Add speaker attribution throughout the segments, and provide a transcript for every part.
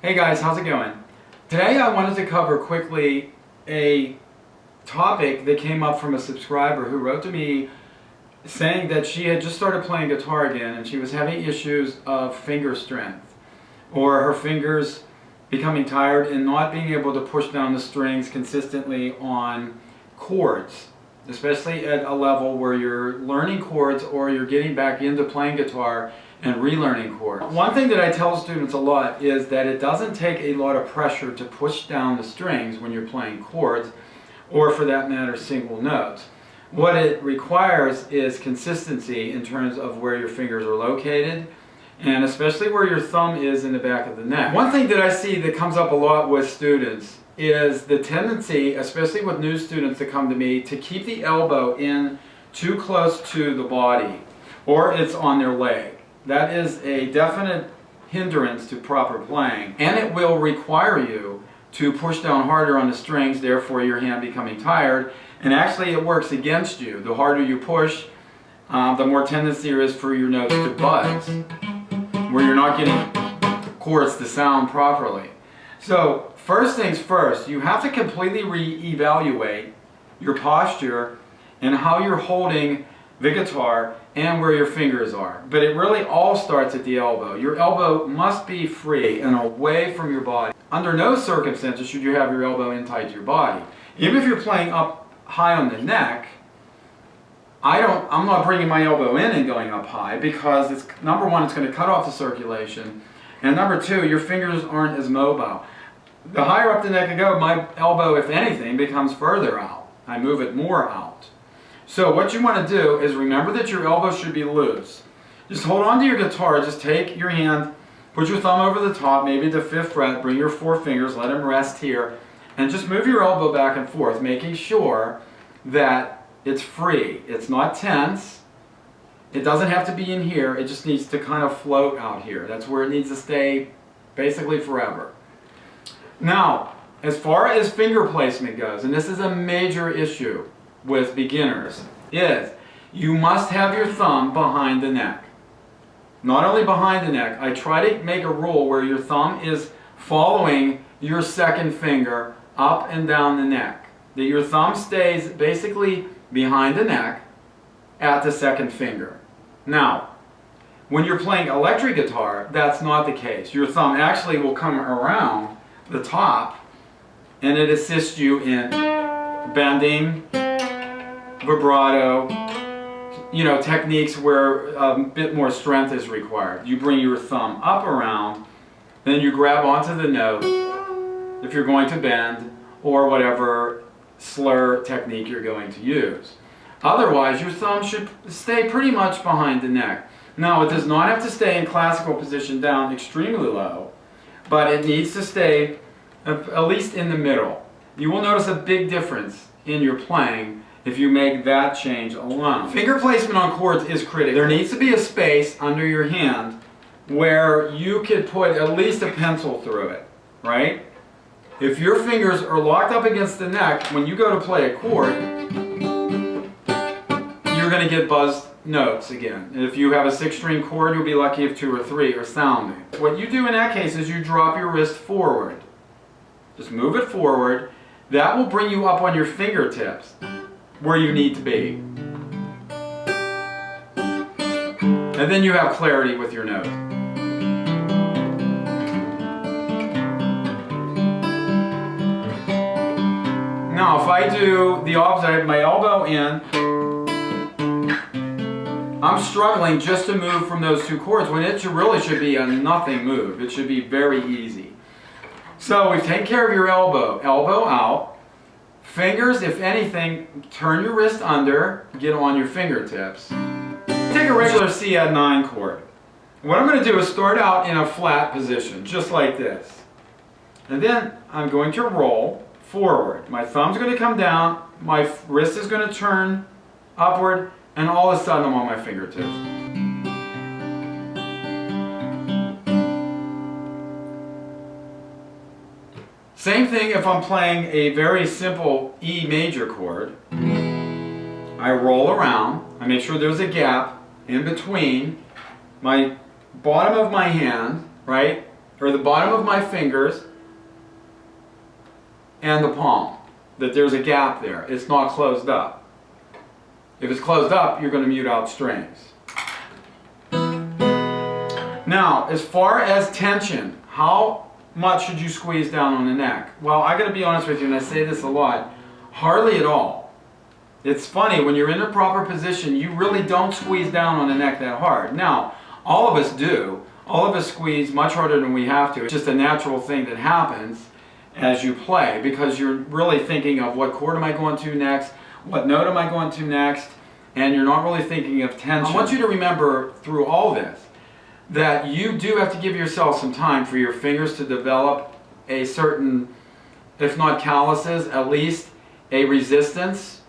Speaker 1: Hey guys, how's it going? Today I wanted to cover quickly a topic that came up from a subscriber who wrote to me saying that she had just started playing guitar again and she was having issues of finger strength, or her fingers becoming tired and not being able to push down the strings consistently on chords, especially at a level where you're learning chords or you're getting back into playing guitar and relearning chords. One thing that I tell students a lot is that it doesn't take a lot of pressure to push down the strings when you're playing chords, or for that matter single notes. What it requires is consistency in terms of where your fingers are located, and especially where your thumb is in the back of the neck. One thing that I see that comes up a lot with students is the tendency, especially with new students that come to me, to keep the elbow in too close to the body, or it's on their leg. That is a definite hindrance to proper playing, and it will require you to push down harder on the strings, therefore your hand becoming tired, and actually it works against you. The harder you push, the more tendency there is for your notes to buzz, where you're not getting chords to sound properly. So first things first, you have to completely re-evaluate your posture and how you're holding the guitar and where your fingers are. But it really all starts at the elbow. Your elbow must be free and away from your body. Under no circumstances should you have your elbow in tight to your body. Even if you're playing up high on the neck, I'm not bringing my elbow in and going up high, because it's, number one, it's going to cut off the circulation, and number two, your fingers aren't as mobile. The higher up the neck I go, my elbow, if anything, becomes further out. I move it more out. So what you want to do is remember that your elbow should be loose. Just hold on to your guitar, just take your hand, put your thumb over the top, maybe the 5th fret, bring your 4 fingers, let them rest here, and just move your elbow back and forth, making sure that it's free. It's not tense. It doesn't have to be in here. It just needs to kind of float out here. That's where it needs to stay basically forever. Now, as far as finger placement goes, and this is a major issue with beginners, is you must have your thumb behind the neck. Not only behind the neck, I try to make a rule where your thumb is following your second finger up and down the neck. That your thumb stays basically behind the neck at the second finger. Now, when you're playing electric guitar, that's not the case. Your thumb actually will come around the top and it assists you in bending, vibrato, techniques where a bit more strength is required. You bring your thumb up around, then you grab onto the note if you're going to bend, or whatever slur technique you're going to use. Otherwise, your thumb should stay pretty much behind the neck. Now, it does not have to stay in classical position down extremely low, but it needs to stay at least in the middle. You will notice a big difference in your playing if you make that change alone. Finger placement on chords is critical. There needs to be a space under your hand where you could put at least a pencil through it, right? If your fingers are locked up against the neck, when you go to play a chord, you're going to get buzzed notes again. If you have a 6-string chord, you'll be lucky if 2 or 3 are sounding. What you do in that case is you drop your wrist forward. Just move it forward. That will bring you up on your fingertips, where you need to be. And then you have clarity with your note. Now if I do the opposite, I have my elbow in, I'm struggling just to move from those 2 chords when it really should be a nothing move. It should be very easy. So we've taken care of your elbow. Elbow out. Fingers, if anything, turn your wrist under, get on your fingertips. Take a regular C add 9 chord. What I'm going to do is start out in a flat position, just like this. And then I'm going to roll forward. My thumb's going to come down, my wrist is going to turn upward, and all of a sudden I'm on my fingertips. Same thing if I'm playing a very simple E major chord. I roll around, I make sure there's a gap in between my bottom of my hand, right, or the bottom of my fingers and the palm, that there's a gap there. It's not closed up. If it's closed up, you're going to mute out strings. Now, as far as tension, how much should you squeeze down on the neck? Well, I got to be honest with you, and I say this a lot, hardly at all. It's funny, when you're in a proper position, you really don't squeeze down on the neck that hard. Now, all of us do. All of us squeeze much harder than we have to. It's just a natural thing that happens as you play, because you're really thinking of what chord am I going to next, what note am I going to next, and you're not really thinking of tension. I want you to remember through all this that you do have to give yourself some time for your fingers to develop a certain, if not calluses, at least a resistance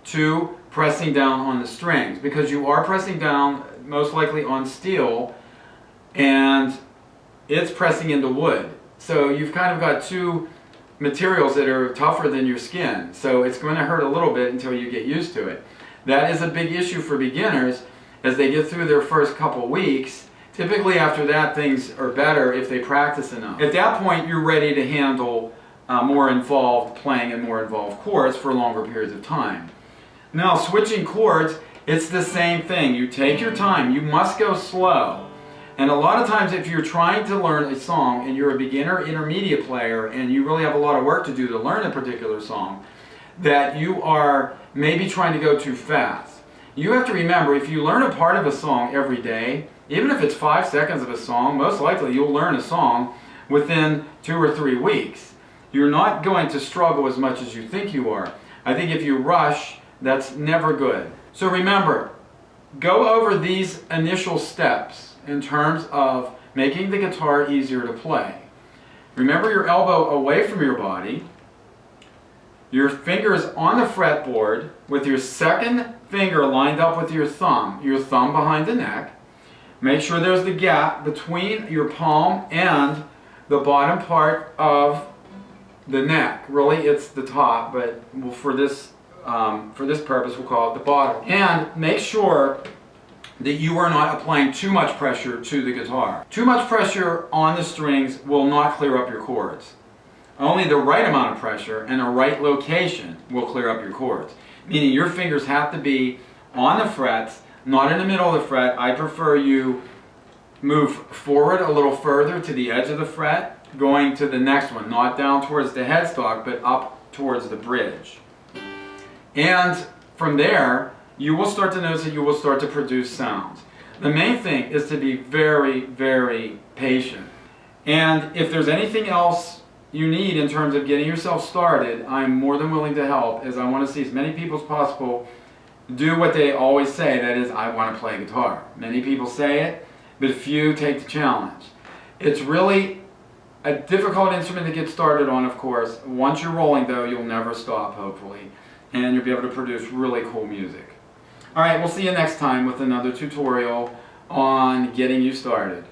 Speaker 1: to pressing down on the strings, because you are pressing down most likely on steel and it's pressing into wood. So you've kind of got two materials that are tougher than your skin. So it's going to hurt a little bit until you get used to it. That is a big issue for beginners as they get through their first couple weeks. Typically after that, things are better if they practice enough. At that point, you're ready to handle more involved playing and more involved chords for longer periods of time. Now, switching chords, it's the same thing. You take your time. You must go slow. And a lot of times if you're trying to learn a song and you're a beginner intermediate player and you really have a lot of work to do to learn a particular song, that you are maybe trying to go too fast. You have to remember, if you learn a part of a song every day, even if it's 5 seconds of a song, most likely you'll learn a song within 2 or 3 weeks. You're not going to struggle as much as you think you are. I think if you rush, that's never good. So remember, go over these initial steps in terms of making the guitar easier to play. Remember your elbow away from your body, your fingers on the fretboard with your second finger lined up with your thumb behind the neck. Make sure there's the gap between your palm and the bottom part of the neck. Really, it's the top, but for this purpose, we'll call it the bottom. And make sure that you are not applying too much pressure to the guitar. Too much pressure on the strings will not clear up your chords. Only the right amount of pressure and the right location will clear up your chords. Meaning your fingers have to be on the frets, not in the middle of the fret. I prefer you move forward a little further to the edge of the fret, going to the next one, not down towards the headstock, but up towards the bridge. And from there, you will start to notice that you will start to produce sounds. The main thing is to be very, very patient. And if there's anything else you need in terms of getting yourself started, I'm more than willing to help, as I want to see as many people as possible do what they always say, that is, I want to play guitar. Many people say it, but few take the challenge. It's really a difficult instrument to get started on, of course. Once you're rolling, though, you'll never stop, hopefully, and you'll be able to produce really cool music. All right, we'll see you next time with another tutorial on getting you started.